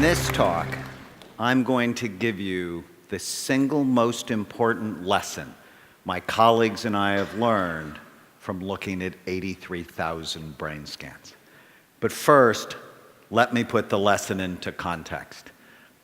this talk, I'm going to give you the single most important lesson my colleagues and I have learned from looking at 83,000 brain scans. But first, let me put the lesson into context.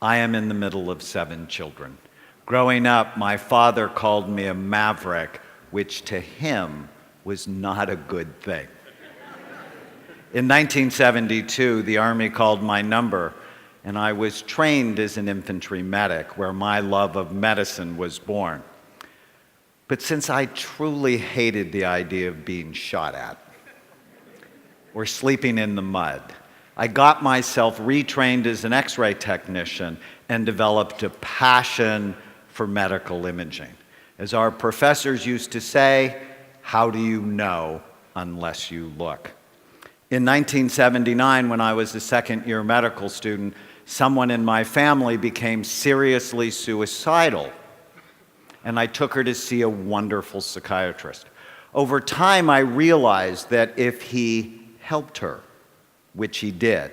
I am in the middle of 7 children. Growing up, my father called me a maverick, which to him was not a good thing. In 1972, the Army called my number, and I was trained as an infantry medic, where my love of medicine was born. But since I truly hated the idea of being shot at or sleeping in the mud, I got myself retrained as an X-ray technician and developed a passion for medical imaging. As our professors used to say, how do you know unless you look? In 1979, when I was a second-year medical student, someone in my family became seriously suicidal, and I took her to see a wonderful psychiatrist. Over time, I realized that if he helped her, which he did,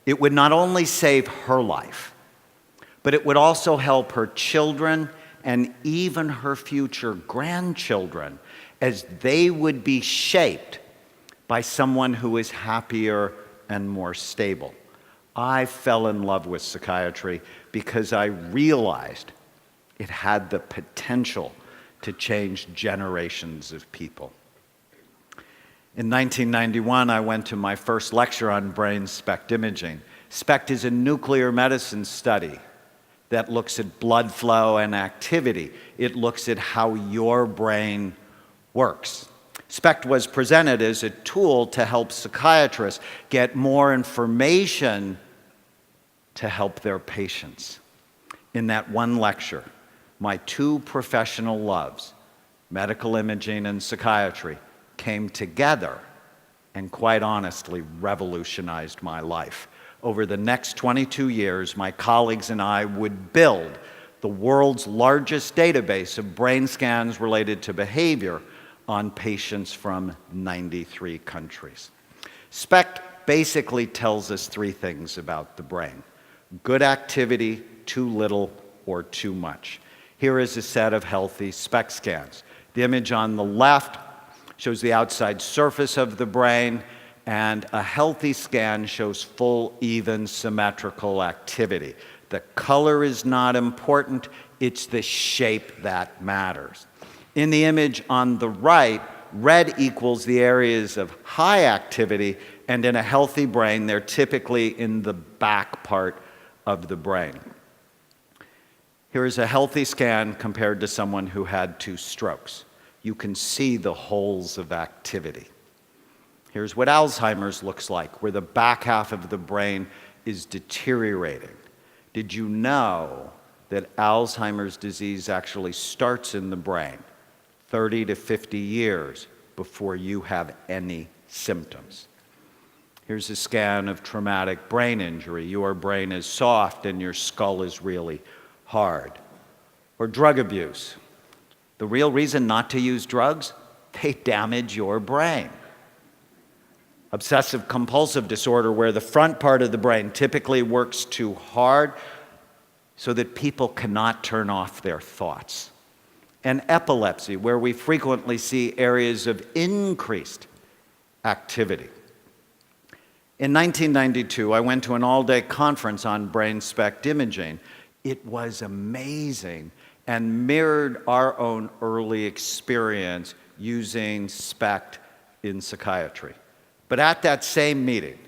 it would not only save her life, but it would also help her children and even her future grandchildren, as they would be shaped by someone who is happier and more stable. I fell in love with psychiatry because I realized it had the potential to change generations of people. In 1991, I went to my first lecture on brain SPECT imaging. SPECT is a nuclear medicine study that looks at blood flow and activity. It looks at how your brain works. SPECT was presented as a tool to help psychiatrists get more information to help their patients. In that one lecture, my 2 professional loves, medical imaging and psychiatry, came together and quite honestly revolutionized my life. Over the next 22 years, my colleagues and I would build the world's largest database of brain scans related to behavior on patients from 93 countries. SPECT basically tells us 3 things about the brain: good activity, too little, or too much. Here is a set of healthy SPECT scans. The image on the left shows the outside surface of the brain, and a healthy scan shows full, even, symmetrical activity. The color is not important, it's the shape that matters. In the image on the right, red equals the areas of high activity, and in a healthy brain, they're typically in the back part of the brain. Here is a healthy scan compared to someone who had 2 strokes. You can see the holes of activity. Here's what Alzheimer's looks like, where the back half of the brain is deteriorating. Did you know that Alzheimer's disease actually starts in the brain 30 to 50 years before you have any symptoms? Here's a scan of traumatic brain injury. Your brain is soft and your skull is really hard. Or drug abuse. The real reason not to use drugs? They damage your brain. Obsessive compulsive disorder, where the front part of the brain typically works too hard so that people cannot turn off their thoughts. And epilepsy, where we frequently see areas of increased activity. In 1992, I went to an all-day conference on brain SPECT imaging. It was amazing and mirrored our own early experience using SPECT in psychiatry. But at that same meeting,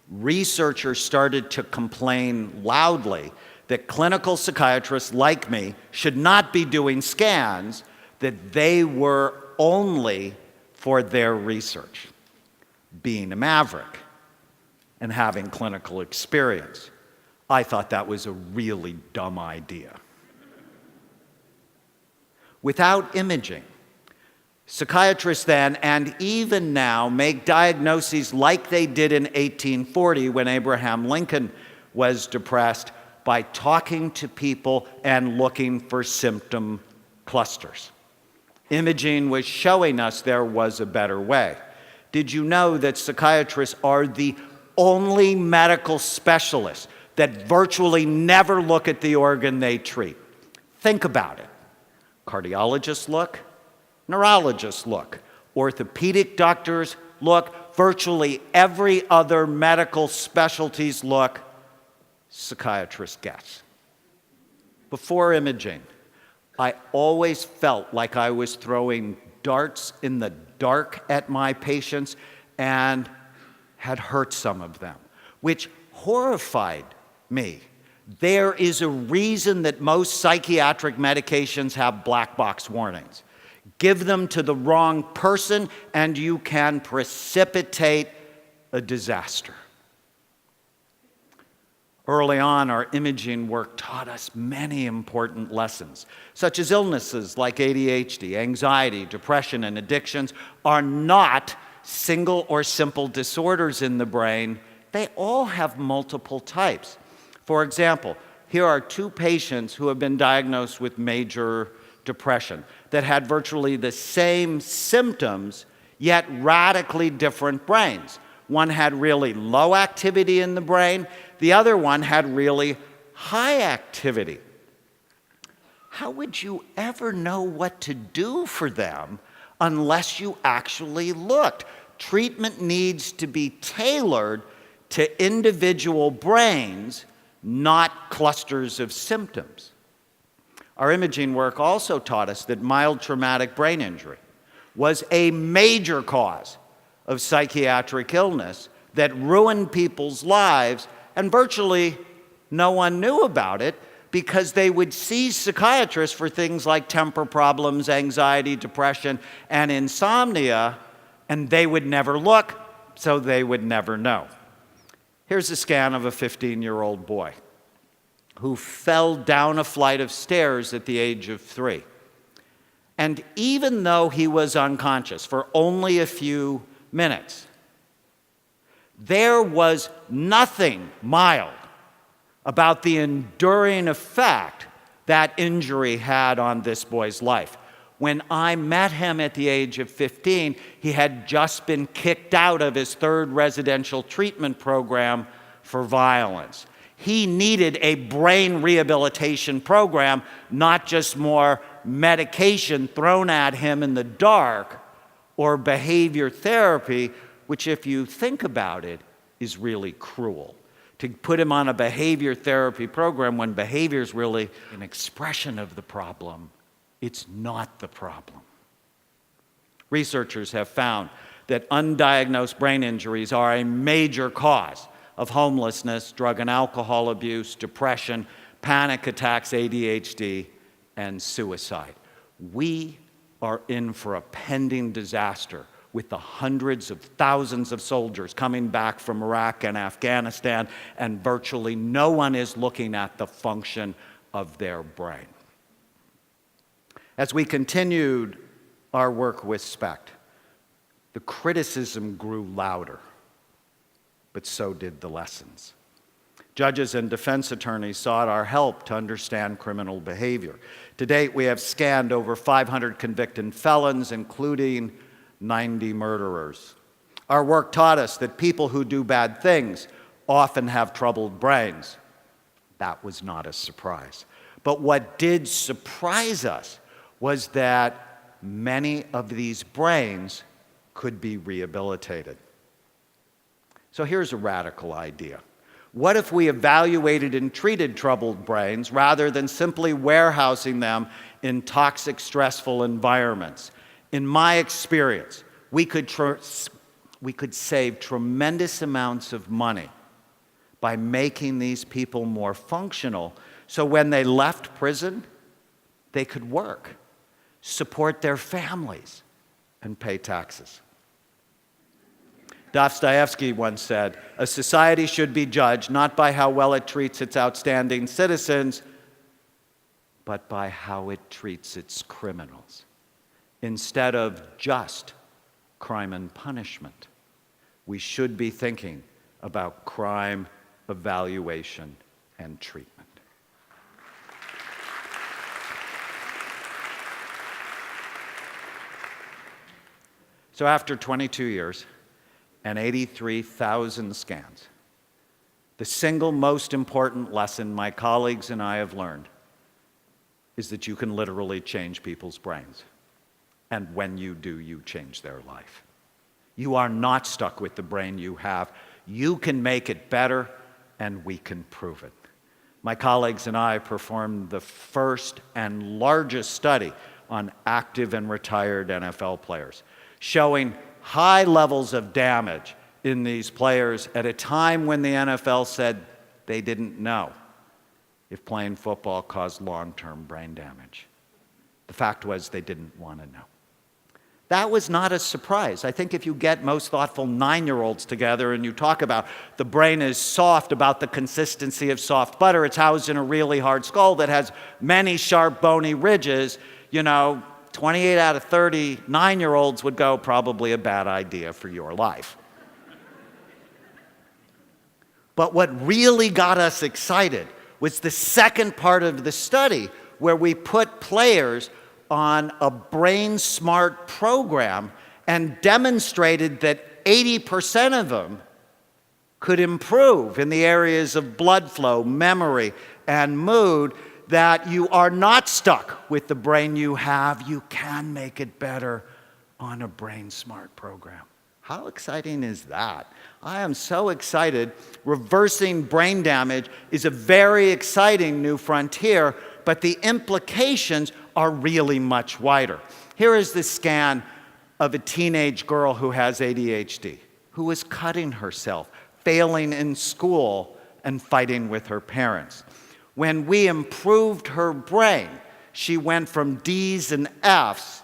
researchers started to complain loudly that clinical psychiatrists like me should not be doing scans, that they were only for their research. Being a maverick and having clinical experience, I thought that was a really dumb idea. Without imaging, psychiatrists then and even now make diagnoses like they did in 1840 when Abraham Lincoln was depressed, by talking to people and looking for symptom clusters. Imaging was showing us there was a better way. Did you know that psychiatrists are the only medical specialists that virtually never look at the organ they treat. Think about it. Cardiologists look, neurologists look, orthopedic doctors look, virtually every other medical specialties look, psychiatrists guess. Before imaging, I always felt like I was throwing darts in the dark at my patients and had hurt some of them, which horrified me. There is a reason that most psychiatric medications have black box warnings. Give them to the wrong person and you can precipitate a disaster. Early on, our imaging work taught us many important lessons, such as illnesses like ADHD, anxiety, depression, and addictions are not single or simple disorders in the brain. They all have multiple types. For example, here are two patients who have been diagnosed with major depression that had virtually the same symptoms, yet radically different brains. One had really low activity in the brain. The other one had really high activity. How would you ever know what to do for them unless you actually looked? Treatment needs to be tailored to individual brains, not clusters of symptoms. Our imaging work also taught us that mild traumatic brain injury was a major cause of psychiatric illness that ruined people's lives, and virtually no one knew about it because they would see psychiatrists for things like temper problems, anxiety, depression, and insomnia, and they would never look, so they would never know. Here's a scan of a 15-year-old boy who fell down a flight of stairs at the age of 3. And even though he was unconscious for only a few minutes, there was nothing mild about the enduring effect that injury had on this boy's life. When I met him at the age of 15, he had just been kicked out of his 3rd residential treatment program for violence. He needed a brain rehabilitation program, not just more medication thrown at him in the dark or behavior therapy, which, if you think about it, is really cruel. To put him on a behavior therapy program when behavior is really an expression of the problem, it's not the problem. Researchers have found that undiagnosed brain injuries are a major cause of homelessness, drug and alcohol abuse, depression, panic attacks, ADHD, and suicide. We are in for a pending disaster with the hundreds of thousands of soldiers coming back from Iraq and Afghanistan, and virtually no one is looking at the function of their brain. As we continued our work with SPECT, the criticism grew louder, but so did the lessons. Judges and defense attorneys sought our help to understand criminal behavior. To date, we have scanned over 500 convicted felons, including 90 murderers. Our work taught us that people who do bad things often have troubled brains. That was not a surprise. But what did surprise us was that many of these brains could be rehabilitated. So here's a radical idea. What if we evaluated and treated troubled brains rather than simply warehousing them in toxic, stressful environments? In my experience, we could save tremendous amounts of money by making these people more functional, so when they left prison, they could work, support their families, and pay taxes. Dostoevsky once said, "A society should be judged not by how well it treats its outstanding citizens, but by how it treats its criminals." Instead of just crime and punishment, we should be thinking about crime, evaluation, and treatment. So after 22 years and 83,000 scans, The single most important lesson my colleagues and I have learned is that you can literally change people's brains. And when you do, you change their life. You are not stuck with the brain you have. You can make it better, and we can prove it. My colleagues and I performed the first and largest study on active and retired NFL players, showing high levels of damage in these players at a time when the NFL said they didn't know if playing football caused long-term brain damage. The fact was they didn't want to know. That was not a surprise. I think if you get most thoughtful 9-year-olds together and you talk about the brain is soft, about the consistency of soft butter, it's housed in a really hard skull that has many sharp bony ridges, 28 out of 30 9-year-olds would go, probably a bad idea for your life. But what really got us excited was the second part of the study, where we put players on a Brain Smart program and demonstrated that 80% of them could improve in the areas of blood flow, memory, and mood, that you are not stuck with the brain you have. You can make it better on a Brain Smart program. How exciting is that? I am so excited. Reversing brain damage is a very exciting new frontier, but the implications are really much wider. Here is the scan of a teenage girl who has ADHD, who is cutting herself, failing in school, and fighting with her parents. When we improved her brain, she went from D's and F's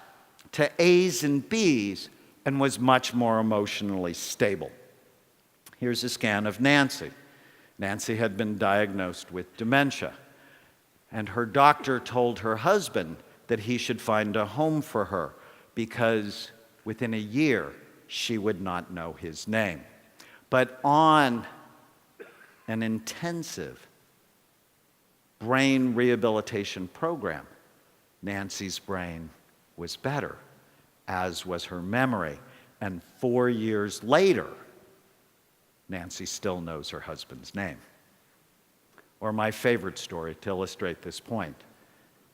to A's and B's and was much more emotionally stable. Here's a scan of Nancy. Nancy had been diagnosed with dementia, and her doctor told her husband that he should find a home for her because within a year she would not know his name. But on an intensive brain rehabilitation program, Nancy's brain was better, as was her memory. And 4 years later, Nancy still knows her husband's name. Or my favorite story to illustrate this point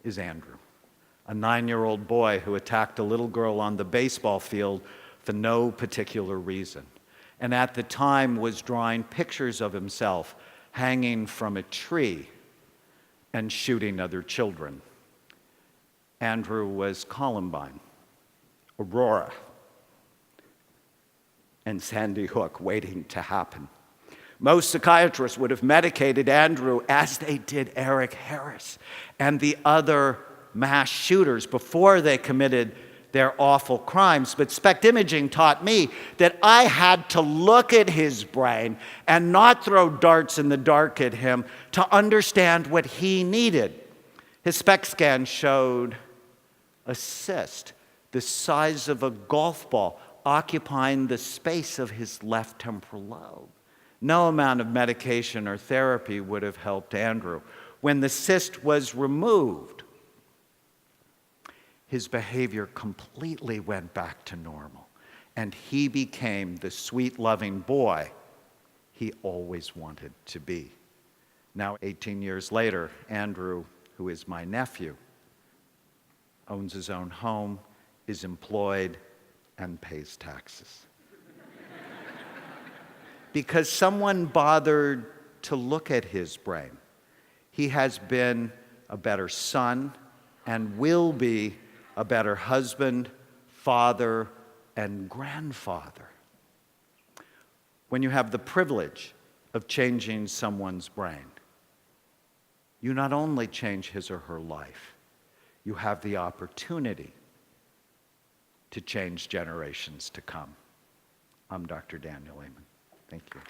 is Andrew, a 9-year-old boy who attacked a little girl on the baseball field for no particular reason, and at the time was drawing pictures of himself hanging from a tree and shooting other children. Andrew was Columbine, Aurora, and Sandy Hook waiting to happen. Most psychiatrists would have medicated Andrew as they did Eric Harris and the other mass shooters before they committed their awful crimes. But SPECT imaging taught me that I had to look at his brain and not throw darts in the dark at him to understand what he needed. His SPECT scan showed a cyst the size of a golf ball occupying the space of his left temporal lobe. No amount of medication or therapy would have helped Andrew. When the cyst was removed, his behavior completely went back to normal, and he became the sweet, loving boy he always wanted to be. Now, 18 years later, Andrew, who is my nephew, owns his own home, is employed, and pays taxes. Because someone bothered to look at his brain. He has been a better son and will be a better husband, father, and grandfather. When you have the privilege of changing someone's brain, you not only change his or her life, you have the opportunity to change generations to come. I'm Dr. Daniel Amen. Thank you.